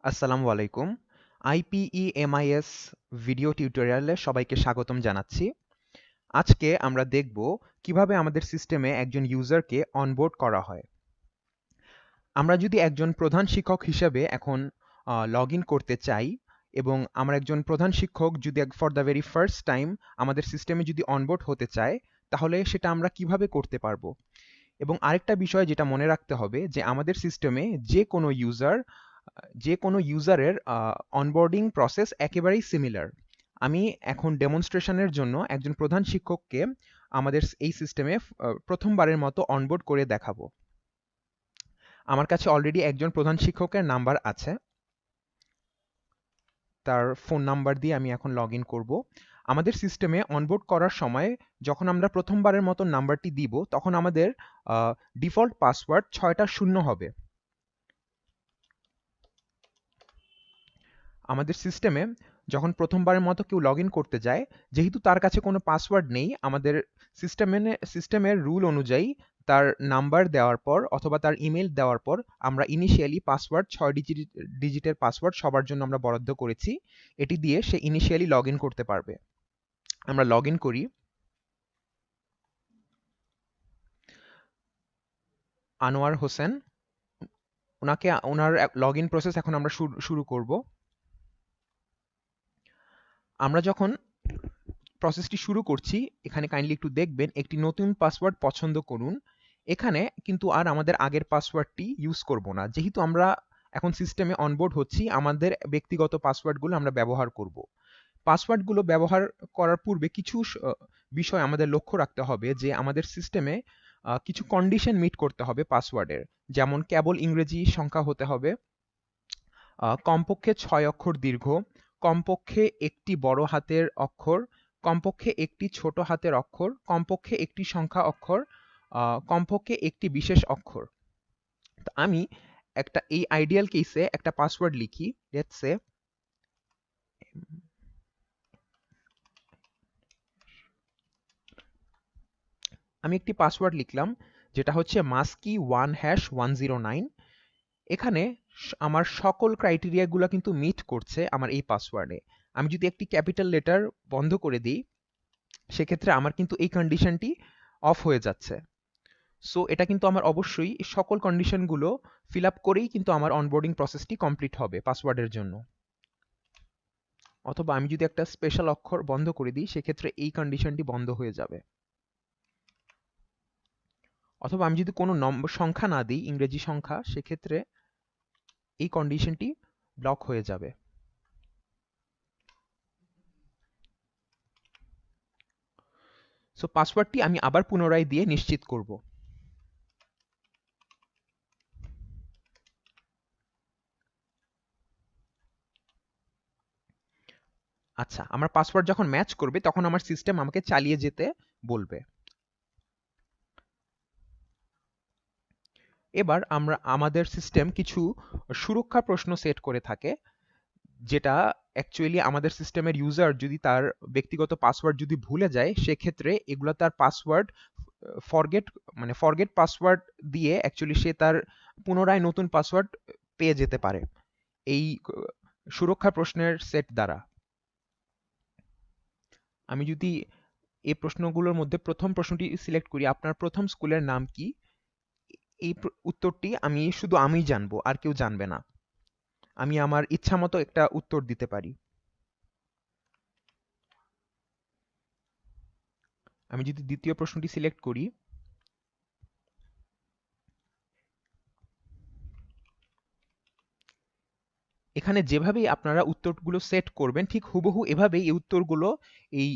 আসসালামু আলাইকুম। IPEMIS video টিউটোরিয়ালে সবাইকে স্বাগতম জানাচ্ছি। আজকে আমরা দেখব কিভাবে আমাদের সিস্টেমে একজন ইউজারকে অনবোর্ড করা হয়। আমরা যদি একজন প্রধান শিক্ষক হিসেবে এখন লগ ইন করতে চাই এবং আমরা একজন প্রধান শিক্ষক যদি for the very first time আমাদের সিস্টেমে যদি অনবোর্ড হতে চাই, তাহলে সেটা আমরা কিভাবে করতে পারবো। এবং আরেকটা বিষয় যেটা মনে রাখতে হবে যে আমাদের সিস্টেমে যে কোনো ইউজারের অনবোর্ডিং প্রসেস একেবারেই সিমিলার। আমি এখন ডেমনস্ট্রেশনের জন্য একজন প্রধান শিক্ষককে আমাদের এই সিস্টেমে প্রথমবারের মতো অনবোর্ড করে দেখাবো। আমার কাছে অলরেডি একজন প্রধান শিক্ষকের নাম্বার আছে। তার ফোন নাম্বার দিয়ে আমি এখন লগ ইন করবো। আমাদের সিস্টেমে অনবোর্ড করার সময় যখন আমরা প্রথমবারের মতো নাম্বারটি দিব, তখন আমাদের ডিফল্ট পাসওয়ার্ড 6টা শূন্য হবে। আমাদের সিস্টেমে যখন প্রথমবারের মতো কেউ লগ ইন করতে যায়, যেহেতু তার কাছে কোনো পাসওয়ার্ড নেই, আমাদের সিস্টেমের রুল অনুযায়ী তার নাম্বার দেওয়ার পর অথবা তার ইমেল দেওয়ার পর আমরা ইনিশিয়ালি পাসওয়ার্ড 6 ডিজিটের পাসওয়ার্ড সবার জন্য আমরা বরাদ্দ করেছি। এটি দিয়ে সে ইনিশিয়ালি লগ ইন করতে পারবে। আমরা লগ ইন করি। আনোয়ার হোসেন, ওনার লগ ইন প্রসেস এখন আমরা শুরু করব। আমরা যখন প্রসেসটি শুরু করছি, এখানে কাইন্ডলি একটু দেখবেন, একটি নতুন পাসওয়ার্ড পছন্দ করুন। এখানে কিন্তু আর আমাদের আগের পাসওয়ার্ডটি ইউজ করব না, যেহেতু আমরা এখন সিস্টেমে অনবোর্ড হচ্ছি। আমাদের ব্যক্তিগত পাসওয়ার্ডগুলো আমরা ব্যবহার করব। পাসওয়ার্ডগুলো ব্যবহার করার পূর্বে কিছু বিষয় আমাদের লক্ষ্য রাখতে হবে, যে আমাদের সিস্টেমে কিছু কন্ডিশন মিট করতে হবে পাসওয়ার্ডের। যেমন কেবল ইংরেজি সংখ্যা হতে হবে, কমপক্ষে 6 অক্ষর দীর্ঘ, কমপক্ষে একটি বড় হাতের অক্ষর, কমপক্ষে একটি ছোট হাতের অক্ষর, কমপক্ষে একটি সংখ্যা অক্ষর, কমপক্ষে একটি বিশেষ অক্ষর। তো আমি এই আইডিয়াল কেসে একটা পাসওয়ার্ড লিখি। লেটস সে আমি একটি পাসওয়ার্ড লিখলাম, যেটা হচ্ছে মাস্কি 1#109। এখানে আমার সকল ক্রাইটেরিয়াগুলো কিন্তু মিট করছে আমার এই পাসওয়ার্ডে। আমি যদি একটি ক্যাপিটাল লেটার বন্ধ করে দিই, সেক্ষেত্রে আমার কিন্তু এই কন্ডিশনটি অফ হয়ে যাচ্ছে। সো এটা কিন্তু আমার অবশ্যই সকল কন্ডিশনগুলো ফিল আপ করেই কিন্তু আমার অনবোর্ডিং প্রসেসটি কমপ্লিট হবে পাসওয়ার্ডের জন্য। অথবা আমি যদি একটা স্পেশাল অক্ষর বন্ধ করে দিই, সেক্ষেত্রে এই কন্ডিশনটি বন্ধ হয়ে যাবে। অথবা আমি যদি কোনো সংখ্যা না দিই, ইংরেজি সংখ্যা, সেক্ষেত্রে এই কন্ডিশনটি ব্লক হয়ে যাবে। সো পাসওয়ার্ডটি আমি আবার পুনরায় দিয়ে নিশ্চিত করব। আচ্ছা, আমার পাসওয়ার্ড যখন ম্যাচ করবে, তখন আমার সিস্টেম আমাকে চালিয়ে যেতে বলবে। এবার আমাদের সিস্টেম কিছু সুরক্ষা প্রশ্ন সেট করে থাকে, যেটা অ্যাকচুয়ালি আমাদের সিস্টেমের ইউজার যদি তার ব্যক্তিগত পাসওয়ার্ড যদি ভুলে যায়, সেক্ষেত্রে এগুলো তার পাসওয়ার্ড ফরগেট পাসওয়ার্ড দিয়ে অ্যাকচুয়ালি সে তার পুনরায় নতুন পাসওয়ার্ড পেয়ে যেতে পারে এই সুরক্ষা প্রশ্নের সেট দ্বারা। আমি যদি এই প্রশ্নগুলোর মধ্যে প্রথম প্রশ্নটি সিলেক্ট করি, আপনার প্রথম স্কুলের নাম কি, এই উত্তরটি শুধু আমিই জানবো, আর কেউ জানবে না। আমি আমার ইচ্ছা মতো একটা উত্তর দিতে পারি। আমি যদি দ্বিতীয় প্রশ্নটি সিলেক্ট করি, এখানে যেভাবেই আপনারা উত্তরগুলো সেট করবেন, ঠিক হুবহু এভাবেই এই উত্তরগুলো এই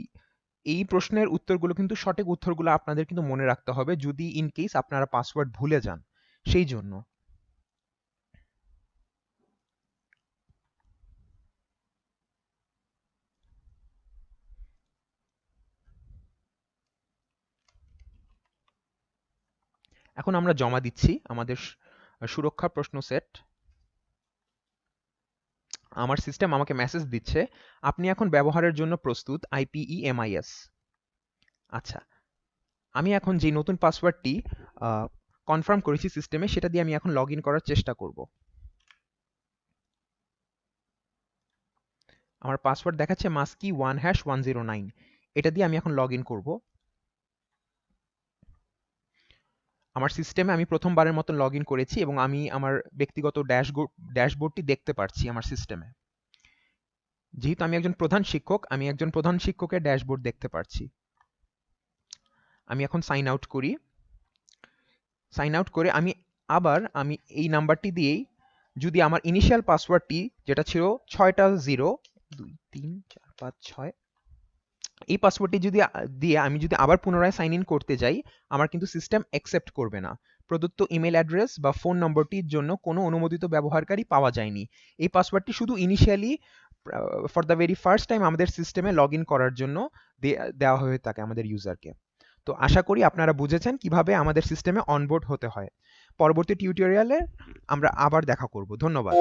এই প্রশ্নের উত্তরগুলো কিন্তু সঠিক উত্তরগুলো আপনাদের কিন্তু মনে রাখতে হবে, যদি ইন কেস আপনারা পাসওয়ার্ড ভুলে যান। সেই জন্য এখন আমরা জমা দিচ্ছি আমাদের সুরক্ষা প্রশ্ন সেট। আমার সিস্টেম আমাকে মেসেজ দিচ্ছে, আপনি এখন ব্যবহারের জন্য প্রস্তুত IPEMIS। আচ্ছা, আমি এখন যে নতুন পাসওয়ার্ডটি কনফার্ম করেছি সিস্টেমে, সেটা দিয়ে আমি এখন লগ ইন করার চেষ্টা করব। আমার পাসওয়ার্ড দেখাচ্ছে মাস্কি 1#109। এটা দিয়ে আমি এখন লগ ইন করবো। আমার সিস্টেমে আমি প্রথমবারের মতো লগ ইন করেছি এবং আমি আমার ব্যক্তিগত ড্যাশবোর্ডটি দেখতে পারছি আমার সিস্টেমে। যেহেতু আমি একজন প্রধান শিক্ষক, আমি একজন প্রধান শিক্ষকের ড্যাশবোর্ড দেখতে পারছি। আমি এখন সাইন আউট করি। সাইন আউট করে আমি এই নাম্বারটি দিয়েই যদি আমার ইনিশিয়াল পাসওয়ার্ডটি যেটা ছিল 6টা 0 2 3 4 5 6, এই পাসওয়ার্ডটি দিয়ে আমি যদি আবার পুনরায় সাইন ইন করতে যাই, আমার কিন্তু সিস্টেম অ্যাকসেপ্ট করবে না। প্রদত্ত ইমেল অ্যাড্রেস বা ফোন নম্বরটির জন্য কোনো অনুমোদিত ব্যবহারকারী পাওয়া যায়নি। এই পাসওয়ার্ডটি শুধু initially for the very first time আমাদের সিস্টেমে লগ ইন করার জন্য দেওয়া হয়ে থাকে আমাদের ইউজারকে। তো আশা করি আপনারা বুঝেছেন কিভাবে আমাদের সিস্টেমে অনবোর্ড হতে হয়। পরবর্তী টিউটোরিয়ালে আমরা আবার দেখা করব। ধন্যবাদ।